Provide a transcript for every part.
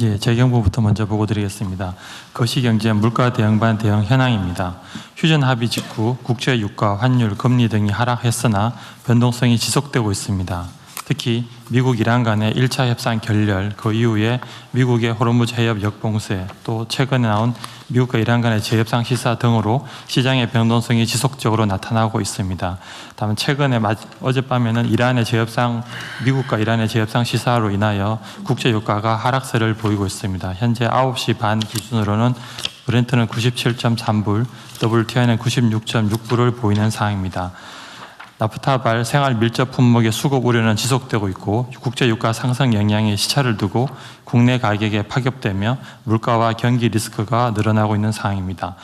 예, 재경부부터 먼저 보고 드리겠습니다. 거시경제 물가 대응반 대응 현황입니다. 휴전 합의 직후 국제 유가, 환율, 금리 등이 하락했으나 변동성이 지속되고 있습니다. 특히 미국 이란 간의 1차 협상 결렬, 그 이후에 미국의 호르무즈 해협 역봉쇄, 또 최근에 나온 미국과 이란 간의 재협상 시사 등으로 시장의 변동성이 지속적으로 나타나고 있습니다. 다만 최근에 어젯밤에는 미국과 이란의 재협상 시사로 인하여 국제 유가가 하락세를 보이고 있습니다. 현재 9시 반 기준으로는 브렌트는 97.3불, WTI는 96.6불을 보이는 상황입니다. 나프타발 생활 밀접 품목의 수급 우려는 지속되고 있고 국제 유가 상승 영향이 시차를 두고 국내 가격에 파급되며 물가와 경기 리스크가 늘어나고 있는 상황입니다.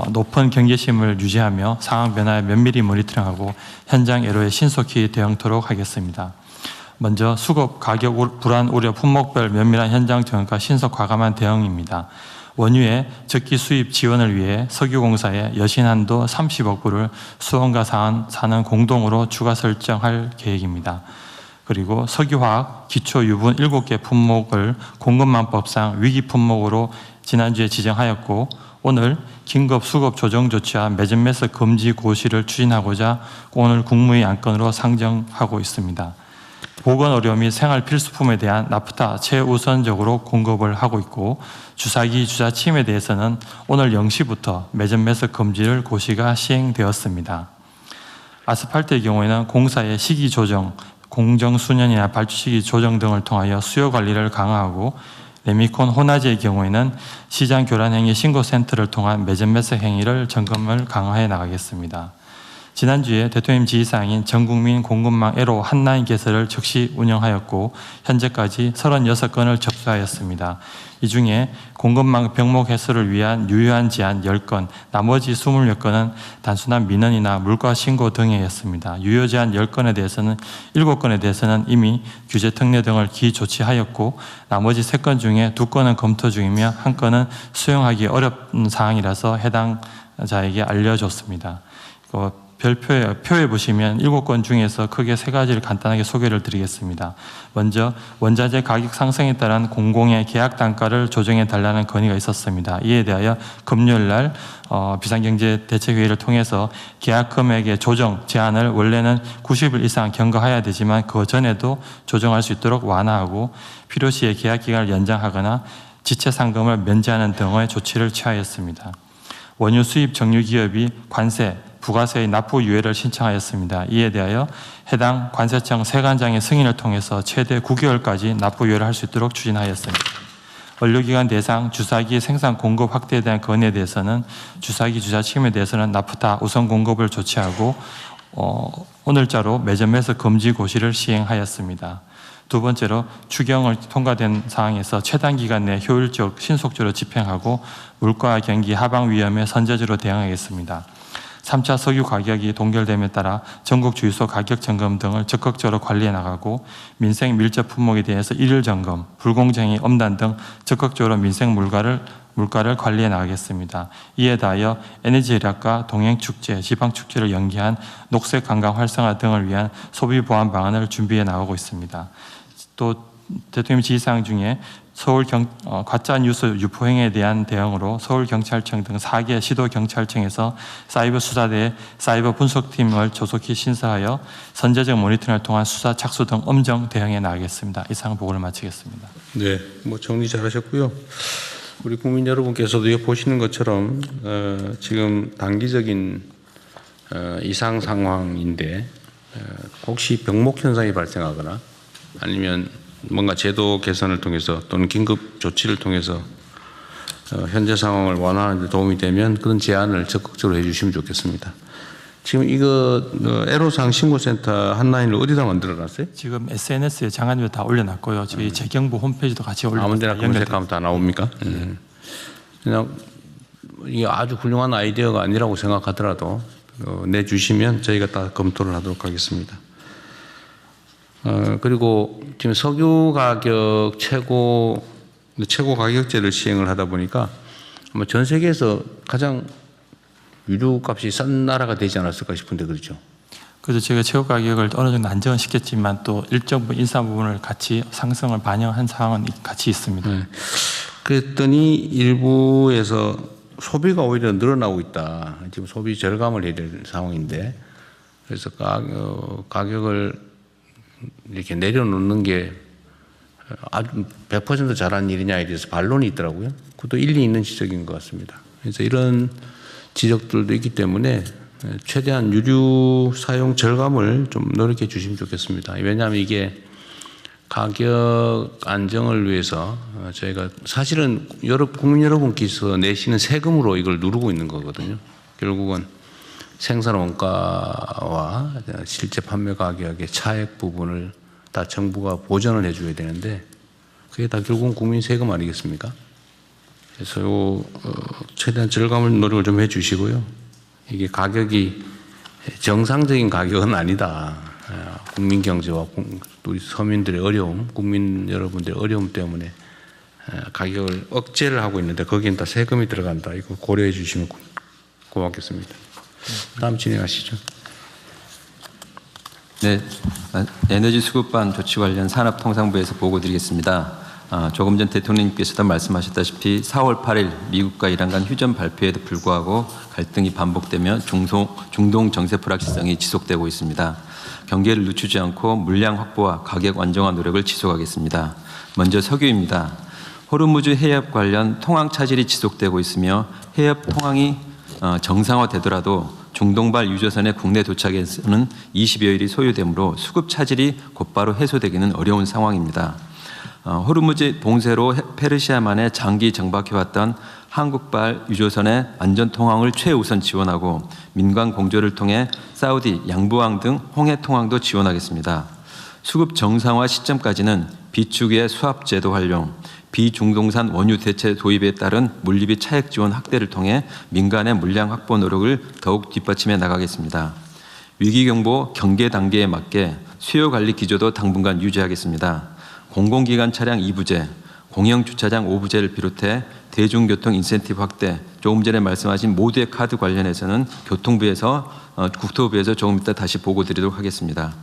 높은 경계심을 유지하며 상황 변화에 면밀히 모니터링하고 현장 애로에 신속히 대응토록 하겠습니다. 먼저 수급 가격 불안 우려 품목별 면밀한 현장 정확과 신속 과감한 대응입니다. 원유의 적기 수입 지원을 위해 석유공사에 여신한도 30억 불을 수원과 산은 공동으로 추가 설정할 계획입니다. 그리고 석유화학, 기초유분 7개 품목을 공급망법상 위기 품목으로 지난주에 지정하였고 오늘 긴급 수급 조정 조치와 매점 매석 금지 고시를 추진하고자 오늘 국무회의 안건으로 상정하고 있습니다. 보건의료 및 생활 필수품에 대한 나프타 최우선적으로 공급을 하고 있고 주사기, 주사침에 대해서는 오늘 0시부터 매점 매석 금지를 고시가 시행되었습니다. 아스팔트의 경우에는 공사의 시기 조정, 공정 수년이나 발주 시기 조정 등을 통하여 수요 관리를 강화하고 레미콘 혼화제의 경우에는 시장 교란 행위 신고센터를 통한 매점 매석 행위를 점검을 강화해 나가겠습니다. 지난주에 대통령 지시사항인 전국민 공급망 애로 한라인 개설을 즉시 운영하였고 현재까지 36건을 접수하였습니다. 이 중에 공급망 병목 해소를 위한 유효한 제한 10건, 나머지 20몇 건은 단순한 민원이나 물가 신고 등이었습니다. 유효 제한 10건에 대해서는 7건에 대해서는 이미 규제 특례 등을 기조치하였고 나머지 3건 중에 2건은 검토 중이며 1건은 수용하기 어려운 사항이라서 해당자에게 알려줬습니다. 표에 보시면 7건 중에서 크게 3가지를 간단하게 소개를 드리겠습니다. 먼저 원자재 가격 상승에 따른 공공의 계약 단가를 조정해 달라는 건의가 있었습니다. 이에 대하여 금요일 날 비상경제대책회의를 통해서 계약 금액의 조정 제한을 원래는 90일 이상 경과해야 되지만 그 전에도 조정할 수 있도록 완화하고 필요시에 계약 기간을 연장하거나 지체 상금을 면제하는 등의 조치를 취하였습니다. 원유 수입 정유 기업이 관세, 부가세의 납부 유예를 신청하였습니다. 이에 대하여 해당 관세청 세관장의 승인을 통해서 최대 9개월까지 납부 유예를 할 수 있도록 추진하였습니다. 원료기관 대상 주사기 생산 공급 확대에 대한 건의에 대해서는 주사기 주사침에 대해서는 나프타 우선 공급을 조치하고 오늘자로 매점 매석 금지 고시를 시행하였습니다. 두 번째로 추경을 통과된 상황에서 최단 기간 내 효율적 신속적으로 집행하고 물가 경기 하방 위험에 선제적으로 대응하겠습니다. 3차 석유 가격이 동결됨에 따라 전국 주유소 가격 점검 등을 적극적으로 관리해 나가고 민생 밀접 품목에 대해서 일일 점검, 불공정이 엄단 등 적극적으로 민생 물가를 관리해 나가겠습니다. 이에 대하여 에너지 절약과 동행축제, 지방축제를 연기한 녹색 관광 활성화 등을 위한 소비 보완 방안을 준비해 나가고 있습니다. 또 대통령 지시사항 중에 가짜 뉴스 유포 행위에 대한 대응으로 서울경찰청 등 4개 시도경찰청에서 사이버 수사대에 사이버 분석팀을 조속히 신설하여 선제적 모니터링을 통한 수사 착수 등 엄정 대응해 나가겠습니다. 이상 보고를 마치겠습니다. 네, 정리 잘하셨고요. 우리 국민 여러분께서도 보시는 것처럼 지금 단기적인 이상 상황인데 혹시 병목 현상이 발생하거나 아니면 뭔가 제도 개선을 통해서 또는 긴급 조치를 통해서 현재 상황을 완화하는 데 도움이 되면 그런 제안을 적극적으로 해주시면 좋겠습니다. 지금 이거 애로사항 신고센터 한라인을 어디다 만들어놨어요? 지금 SNS에 장안위에 다 올려놨고요. 저희 재경부 홈페이지도 같이 올려놨습니다. 아무데나 검색하면 다 나옵니까? 그냥 이게 아주 훌륭한 아이디어가 아니라고 생각하더라도 내주시면 저희가 다 검토를 하도록 하겠습니다. 그리고 지금 석유 가격 최고 가격제를 시행을 하다 보니까 아마 전 세계에서 가장 유류값이 싼 나라가 되지 않았을까 싶은데 그렇죠? 그래서 제가 최고 가격을 어느 정도 안정시켰지만 또 일정 부분 인상 부분을 같이 상승을 반영한 상황은 같이 있습니다. 네. 그랬더니 일부에서 소비가 오히려 늘어나고 있다. 지금 소비 절감을 해야 될 상황인데, 그래서 가격을 이렇게 내려놓는 게 아주 100% 잘한 일이냐에 대해서 반론이 있더라고요. 그것도 일리 있는 지적인 것 같습니다. 그래서 이런 지적들도 있기 때문에 최대한 유류 사용 절감을 좀 노력해 주시면 좋겠습니다. 왜냐하면 이게 가격 안정을 위해서 저희가 사실은 국민 여러분께서 내시는 세금으로 이걸 누르고 있는 거거든요. 결국은 생산 원가와 실제 판매 가격의 차액 부분을 다 정부가 보전을 해줘야 되는데 그게 다 결국은 국민 세금 아니겠습니까? 그래서 최대한 절감을 노력을 좀 해주시고요. 이게 가격이 정상적인 가격은 아니다. 국민 경제와 우리 서민들의 어려움, 국민 여러분들의 어려움 때문에 가격을 억제를 하고 있는데 거기엔 다 세금이 들어간다. 이거 고려해 주시면 고맙겠습니다. 다음 진행하시죠. 네, 에너지 수급반 조치 관련 산업통상부에서 보고드리겠습니다. 조금 전 대통령님께서도 말씀하셨다시피 4월 8일 미국과 이란 간 휴전 발표에도 불구하고 갈등이 반복되며 중동 정세 불확실성이 지속되고 있습니다. 경계를 늦추지 않고 물량 확보와 가격 안정화 노력을 지속하겠습니다. 먼저 석유입니다. 호르무즈 해협 관련 통항 차질이 지속되고 있으며 해협 통항이 정상화되더라도 중동발 유조선의 국내 도착에서는 20여일이 소요되므로 수급 차질이 곧바로 해소되기는 어려운 상황입니다. 호르무즈 봉쇄로 페르시아만에 장기 정박해왔던 한국발 유조선의 안전 통항을 최우선 지원하고 민간 공조를 통해 사우디, 양부항 등 홍해 통항도 지원하겠습니다. 수급 정상화 시점까지는 비축유의 수합제도 활용, 비중동산 원유 대체 도입에 따른 물류비 차액 지원 확대를 통해 민간의 물량 확보 노력을 더욱 뒷받침해 나가겠습니다. 위기경보 경계 단계에 맞게 수요 관리 기조도 당분간 유지하겠습니다. 공공기관 차량 2부제, 공영주차장 5부제를 비롯해 대중교통 인센티브 확대, 조금 전에 말씀하신 모두의 카드 관련해서는 교통부에서 국토부에서 조금 이따 다시 보고 드리도록 하겠습니다.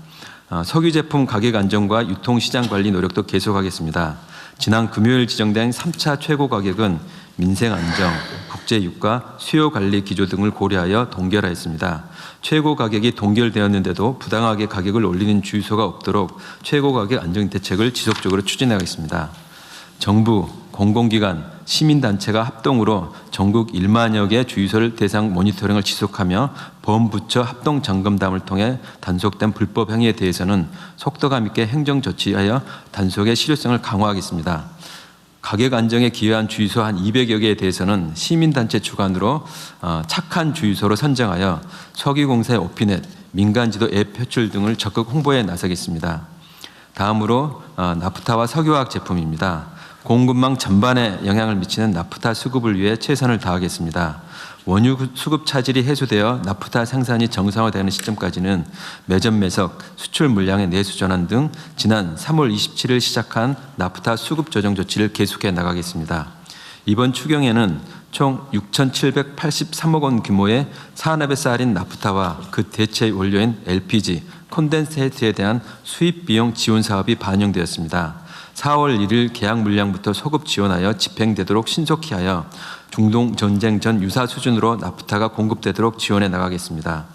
석유 제품 가격 안정과 유통시장 관리 노력도 계속하겠습니다. 지난 금요일 지정된 3차 최고 가격은 민생 안정, 국제 유가, 수요 관리 기조 등을 고려하여 동결하였습니다. 최고 가격이 동결되었는데도 부당하게 가격을 올리는 주유소가 없도록 최고 가격 안정 대책을 지속적으로 추진하겠습니다. 정부, 공공기관, 시민단체가 합동으로 전국 1만여 개 주유소를 대상 모니터링을 지속하며 범부처 합동 점검담을 통해 단속된 불법 행위에 대해서는 속도감 있게 행정 조치하여 단속의 실효성을 강화하겠습니다. 가격 안정에 기여한 주유소 한 200여 개에 대해서는 시민단체 주관으로 착한 주유소로 선정하여 석유공사의 오피넷, 민간지도 앱 표출 등을 적극 홍보에 나서겠습니다. 다음으로 나프타와 석유화학 제품입니다. 공급망 전반에 영향을 미치는 나프타 수급을 위해 최선을 다하겠습니다. 원유 수급 차질이 해소되어 나프타 생산이 정상화되는 시점까지는 매점 매석, 수출 물량의 내수 전환 등 지난 3월 27일 시작한 나프타 수급 조정 조치를 계속해 나가겠습니다. 이번 추경에는 총 6,783억 원 규모의 산업에 쌓인 나프타와 그 대체 원료인 LPG, 콘덴세이트에 대한 수입 비용 지원 사업이 반영되었습니다. 4월 1일 계약 물량부터 소급 지원하여 집행되도록 신속히 하여 중동 전쟁 전 유사 수준으로 나프타가 공급되도록 지원해 나가겠습니다.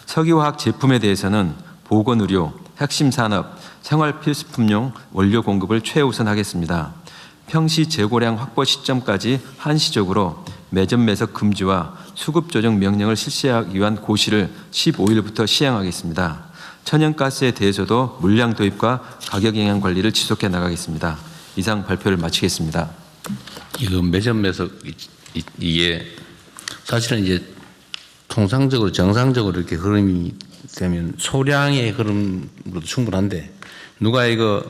석유화학 제품에 대해서는 보건의료, 핵심산업, 생활필수품용 원료 공급을 최우선하겠습니다. 평시 재고량 확보 시점까지 한시적으로 매점 매석 금지와 수급 조정 명령을 실시하기 위한 고시를 15일부터 시행하겠습니다. 천연가스에 대해서도 물량 도입과 가격 영향 관리를 지속해 나가겠습니다. 이상 발표를 마치겠습니다. 이거 매점 매석 이게 사실은 이제 통상적으로 정상적으로 이렇게 흐름이 되면 소량의 흐름으로도 충분한데 누가 이거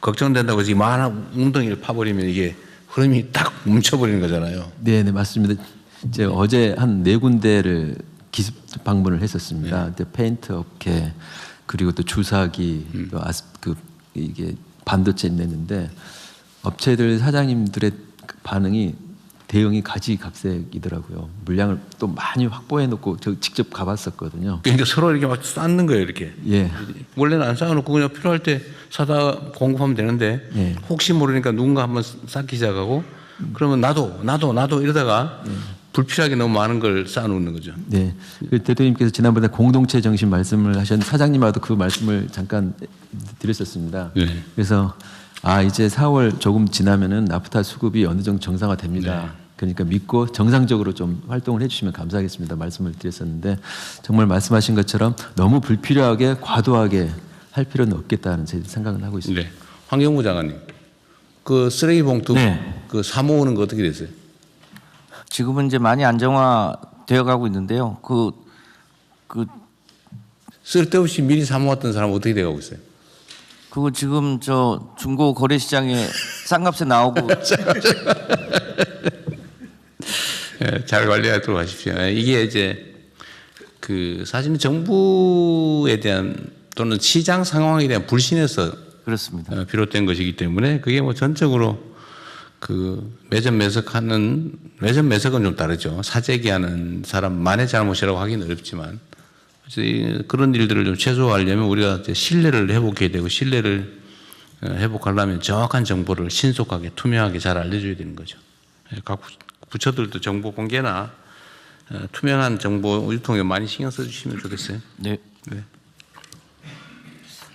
걱정된다고 해서 많은 웅덩이를 파버리면 이게 흐름이 딱 멈춰버리는 거잖아요. 네, 맞습니다. 제가 어제 한 4군데를 기습 방문을 했었습니다. 네. 페인트 업계 그리고 또 주사기, 이게 반도체 냈는데 업체들 사장님들의 반응이 대응이 가지각색이더라고요. 물량을 또 많이 확보해 놓고 저 직접 가봤었거든요. 그러니까 서로 이렇게 막 쌓는 거예요, 이렇게. 예. 원래는 안 쌓아놓고 그냥 필요할 때 사다 공급하면 되는데 예. 혹시 모르니까 누군가 한번 쌓기 시작하고 그러면 나도 이러다가 불필요하게 너무 많은 걸 쌓아놓는 거죠. 네. 그 대통령님께서 지난번에 공동체 정신 말씀을 하셨는데 사장님하고도 그 말씀을 잠깐 드렸었습니다. 네. 그래서 이제 4월 조금 지나면은 나프타 수급이 어느 정도 정상화됩니다. 네. 그러니까 믿고 정상적으로 좀 활동을 해주시면 감사하겠습니다. 말씀을 드렸었는데 정말 말씀하신 것처럼 너무 불필요하게 과도하게 할 필요는 없겠다는 제 생각은 하고 있습니다. 네. 환경부 장관님, 그 쓰레기 봉투 네. 그 사모으는 거 어떻게 됐어요? 지금은 이제 많이 안정화되어 가고 있는데요. 쓸데없이 미리 사모았던 사람 어떻게 돼가고 있어요? 그거 지금 저 중고 거래 시장에 싼값에 나오고 예, 잘 관리하도록 하십시오. 예, 이게 이제 그 사실은 정부에 대한 또는 시장 상황에 대한 불신에서 그렇습니다. 비롯된 것이기 때문에 그게 뭐 전적으로 그 매점 매석은 좀 다르죠. 사재기하는 사람만의 잘못이라고 하기는 어렵지만 그런 일들을 좀 최소화하려면 우리가 이제 신뢰를 회복해야 되고 신뢰를 회복하려면 정확한 정보를 신속하게 투명하게 잘 알려줘야 되는 거죠. 각 부처들도 정보 공개나 투명한 정보 유통에 많이 신경 써주시면 좋겠어요. 네. 네.